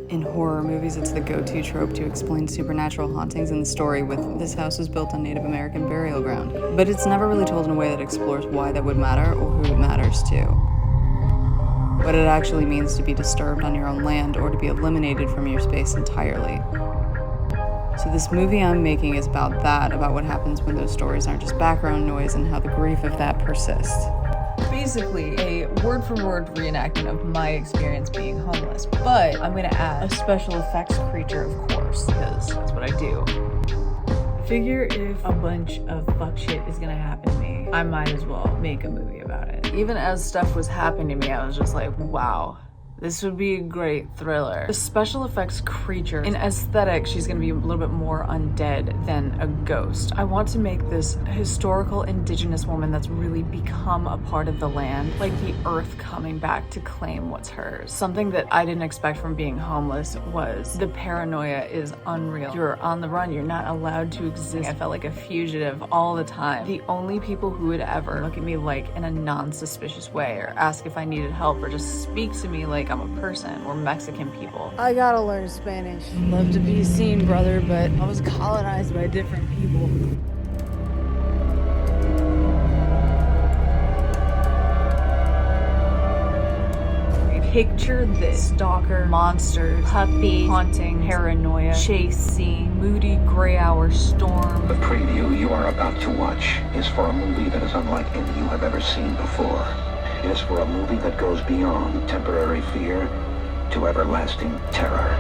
In horror movies, it's the go-to trope to explain supernatural hauntings in the story with this house was built on Native American burial ground. But it's never really told in a way that explores why that would matter or who it matters to. What it actually means to be disturbed on your own land or to be eliminated from your space entirely. So this movie I'm making is about that, about what happens when those stories aren't just background noise and how the grief of that persists. Basically a word-for-word reenactment of my experience being homeless, but I'm gonna add a special effects creature, of course, because that's what I do. Figure if a bunch of fuck shit is gonna happen to me, I might as well make a movie about it. Even as stuff was happening to me, I was just like, wow. This would be a great thriller. The special effects creature, in aesthetic, she's gonna be a little bit more undead than a ghost. I want to make this historical indigenous woman that's really become a part of the land, like the earth coming back to claim what's hers. Something that I didn't expect from being homeless was the paranoia is unreal. You're on the run, you're not allowed to exist. I felt like a fugitive all the time. The only people who would ever look at me like in a non-suspicious way or ask if I needed help or just speak to me like I'm a person were Mexican people. I gotta learn Spanish. Love to be seen, brother, but I was colonized by different people. Picture this: stalker, monsters, puppy, haunting, paranoia, chase scene, moody gray hour storm. The preview you are about to watch is for a movie that is unlike any you have ever seen before. It is for a movie that goes beyond temporary fear to everlasting terror.